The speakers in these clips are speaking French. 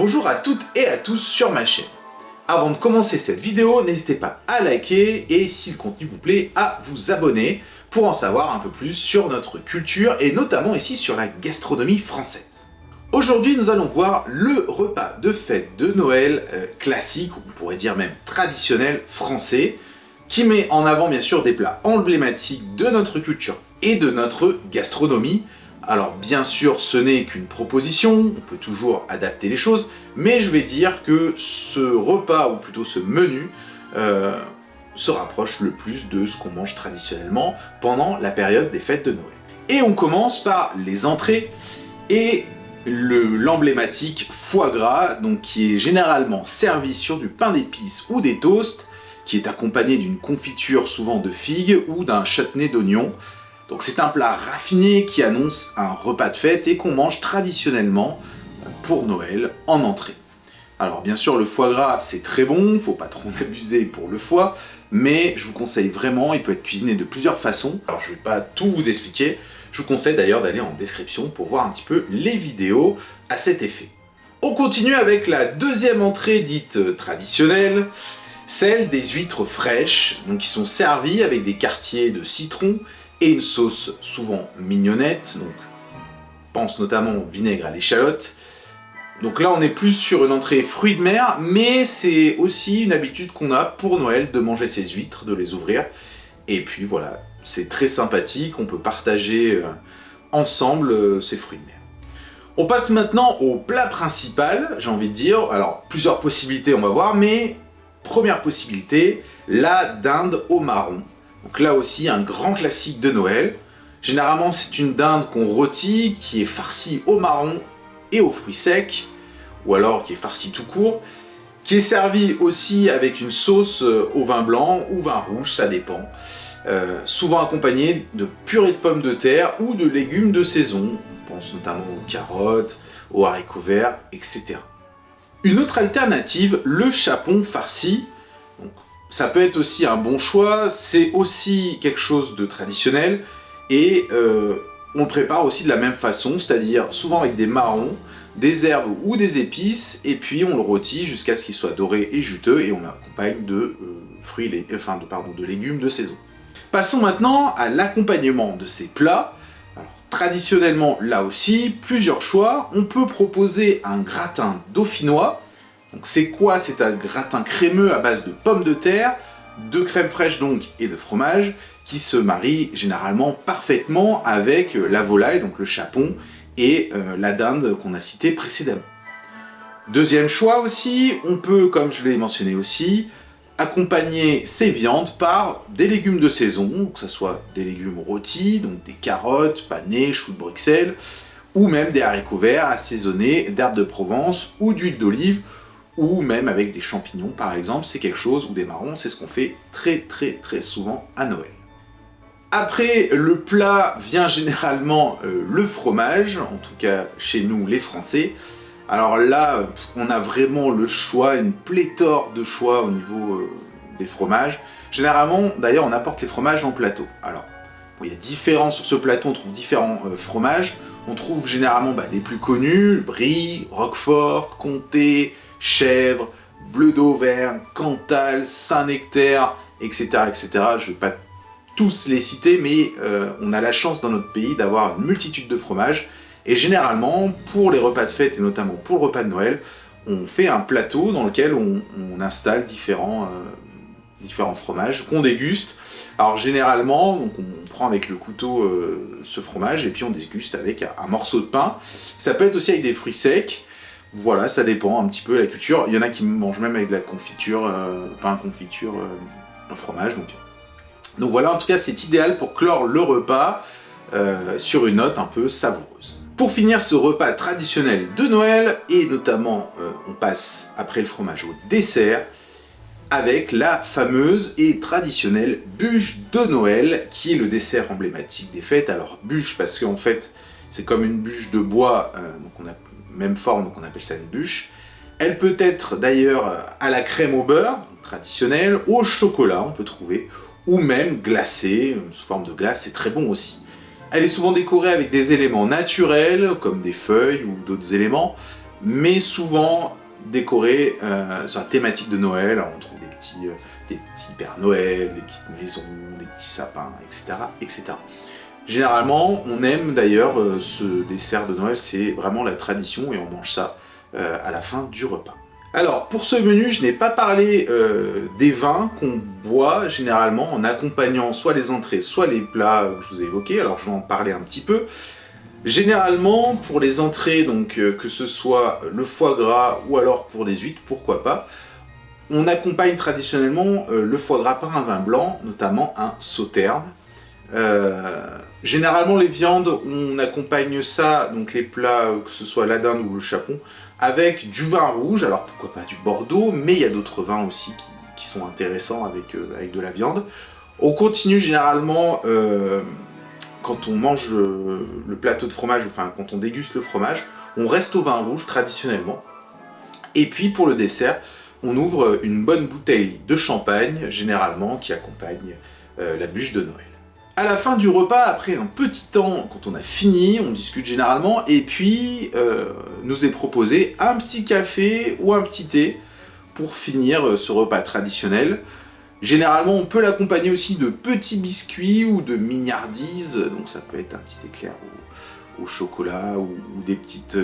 Bonjour à toutes et à tous sur ma chaîne. Avant de commencer cette vidéo, n'hésitez pas à liker et si le contenu vous plaît, à vous abonner pour en savoir un peu plus sur notre culture et notamment ici sur la gastronomie française. Aujourd'hui, nous allons voir le repas de fête de Noël classique, on pourrait dire même traditionnel français, qui met en avant bien sûr des plats emblématiques de notre culture et de notre gastronomie. Alors bien sûr, ce n'est qu'une proposition, on peut toujours adapter les choses, mais je vais dire que ce repas, ou plutôt ce menu, se rapproche le plus de ce qu'on mange traditionnellement pendant la période des fêtes de Noël. Et on commence par les entrées et l'emblématique foie gras, donc qui est généralement servi sur du pain d'épices ou des toasts, qui est accompagné d'une confiture souvent de figues ou d'un chutney d'oignon. Donc c'est un plat raffiné qui annonce un repas de fête et qu'on mange traditionnellement pour Noël en entrée. Alors bien sûr le foie gras c'est très bon, faut pas trop en abuser pour le foie, mais je vous conseille vraiment, il peut être cuisiné de plusieurs façons. Alors je vais pas tout vous expliquer, je vous conseille d'ailleurs d'aller en description pour voir un petit peu les vidéos à cet effet. On continue avec la deuxième entrée dite traditionnelle, celle des huîtres fraîches, donc qui sont servies avec des quartiers de citron et une sauce souvent mignonnette, donc pense notamment au vinaigre à l'échalote. Donc là on est plus sur une entrée fruits de mer, mais c'est aussi une habitude qu'on a pour Noël de manger ces huîtres, de les ouvrir. Et puis voilà, c'est très sympathique, on peut partager ensemble ces fruits de mer. On passe maintenant au plat principal, j'ai envie de dire. Alors plusieurs possibilités on va voir, mais première possibilité, la dinde au marron. Donc là aussi, un grand classique de Noël. Généralement, c'est une dinde qu'on rôtit, qui est farcie au marron et aux fruits secs, ou alors qui est farcie tout court, qui est servie aussi avec une sauce au vin blanc ou vin rouge, ça dépend. Souvent accompagnée de purée de pommes de terre ou de légumes de saison. On pense notamment aux carottes, aux haricots verts, etc. Une autre alternative, le chapon farci. Ça peut être aussi un bon choix, c'est aussi quelque chose de traditionnel et on le prépare aussi de la même façon, c'est-à-dire souvent avec des marrons, des herbes ou des épices et puis on le rôtit jusqu'à ce qu'il soit doré et juteux et on l'accompagne de de légumes de saison. Passons maintenant à l'accompagnement de ces plats. Alors, traditionnellement, là aussi, plusieurs choix. On peut proposer un gratin dauphinois. Donc c'est quoi? C'est un gratin crémeux à base de pommes de terre, de crème fraîche donc et de fromage, qui se marie généralement parfaitement avec la volaille, donc le chapon, et la dinde qu'on a citée précédemment. Deuxième choix aussi, on peut, comme je l'ai mentionné aussi, accompagner ces viandes par des légumes de saison, que ce soit des légumes rôtis, donc des carottes, panais, choux de Bruxelles, ou même des haricots verts assaisonnés d'herbes de Provence ou d'huile d'olive, ou même avec des champignons par exemple, c'est quelque chose, ou des marrons, c'est ce qu'on fait très souvent à Noël. Après le plat vient généralement le fromage, en tout cas chez nous les Français. Alors là, on a vraiment le choix, une pléthore de choix au niveau des fromages. Généralement, d'ailleurs, on apporte les fromages en plateau. Alors, il y a différents, sur ce plateau, on trouve différents fromages. On trouve généralement les plus connus, Brie, Roquefort, Comté, Chèvre, Bleu d'Auvergne, Cantal, Saint-Nectaire, etc., etc. Je ne vais pas tous les citer, mais on a la chance dans notre pays d'avoir une multitude de fromages. Et généralement, pour les repas de fête, et notamment pour le repas de Noël, on fait un plateau dans lequel on installe différents fromages qu'on déguste. Alors généralement, donc on prend avec le couteau ce fromage et puis on déguste avec un morceau de pain. Ça peut être aussi avec des fruits secs. Voilà, ça dépend un petit peu de la culture. Il y en a qui mangent même avec de la confiture, pain confiture, au fromage. Donc voilà, en tout cas, c'est idéal pour clore le repas sur une note un peu savoureuse. Pour finir ce repas traditionnel de Noël, et notamment on passe après le fromage au dessert, avec la fameuse et traditionnelle bûche de Noël, qui est le dessert emblématique des fêtes. Alors bûche parce qu'en fait, c'est comme une bûche de bois, donc on a même forme, donc on appelle ça une bûche. Elle peut être d'ailleurs à la crème au beurre, traditionnelle, au chocolat on peut trouver, ou même glacée, sous forme de glace, c'est très bon aussi. Elle est souvent décorée avec des éléments naturels, comme des feuilles ou d'autres éléments, mais souvent décorés sur la thématique de Noël. Alors, on trouve des petits Pères Noël, des petites maisons, des petits sapins, etc., etc. Généralement, on aime d'ailleurs ce dessert de Noël, c'est vraiment la tradition et on mange ça à la fin du repas. Alors, pour ce menu, je n'ai pas parlé des vins qu'on boit généralement en accompagnant soit les entrées, soit les plats que je vous ai évoqués. Alors, je vais en parler un petit peu. Généralement, pour les entrées, donc que ce soit le foie gras ou alors pour des huîtres, pourquoi pas, on accompagne traditionnellement le foie gras par un vin blanc, notamment un sauterne. Généralement, les viandes, on accompagne ça, donc les plats, que ce soit la dinde ou le chapon, avec du vin rouge, alors pourquoi pas du Bordeaux, mais il y a d'autres vins aussi qui sont intéressants avec de la viande. On continue généralement, quand on mange le plateau de fromage, enfin quand on déguste le fromage, on reste au vin rouge traditionnellement. Et puis pour le dessert, on ouvre une bonne bouteille de champagne, généralement, qui accompagne la bûche de Noël. À la fin du repas, après un petit temps, quand on a fini, on discute généralement, et puis nous est proposé un petit café ou un petit thé pour finir ce repas traditionnel. Généralement, on peut l'accompagner aussi de petits biscuits ou de mignardises, donc ça peut être un petit éclair au chocolat ou des petites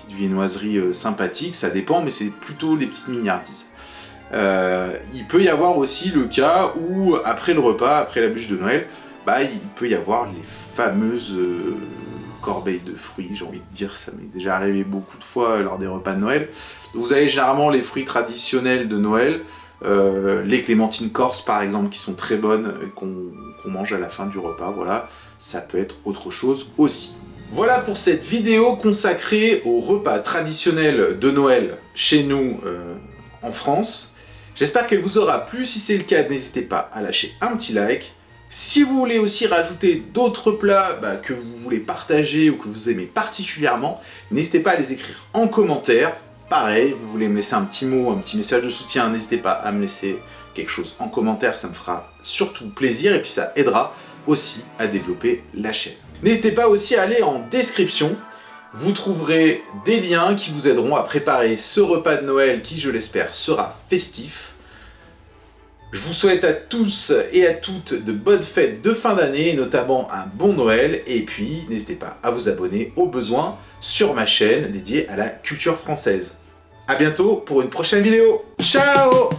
viennoiseries sympathiques, ça dépend, mais c'est plutôt des petites mignardises. Il peut y avoir aussi le cas où, après le repas, après la bûche de Noël, il peut y avoir les fameuses corbeilles de fruits, j'ai envie de dire, ça m'est déjà arrivé beaucoup de fois lors des repas de Noël. Vous avez généralement les fruits traditionnels de Noël, les clémentines corses par exemple, qui sont très bonnes, qu'on mange à la fin du repas, voilà, ça peut être autre chose aussi. Voilà pour cette vidéo consacrée au repas traditionnel de Noël chez nous en France. J'espère qu'elle vous aura plu, si c'est le cas, n'hésitez pas à lâcher un petit like. Si vous voulez aussi rajouter d'autres plats que vous voulez partager ou que vous aimez particulièrement, n'hésitez pas à les écrire en commentaire. Pareil, vous voulez me laisser un petit mot, un petit message de soutien, n'hésitez pas à me laisser quelque chose en commentaire, ça me fera surtout plaisir et puis ça aidera aussi à développer la chaîne. N'hésitez pas aussi à aller en description, vous trouverez des liens qui vous aideront à préparer ce repas de Noël qui, je l'espère, sera festif. Je vous souhaite à tous et à toutes de bonnes fêtes de fin d'année, notamment un bon Noël, et puis n'hésitez pas à vous abonner au besoin sur ma chaîne dédiée à la culture française. A bientôt pour une prochaine vidéo. Ciao!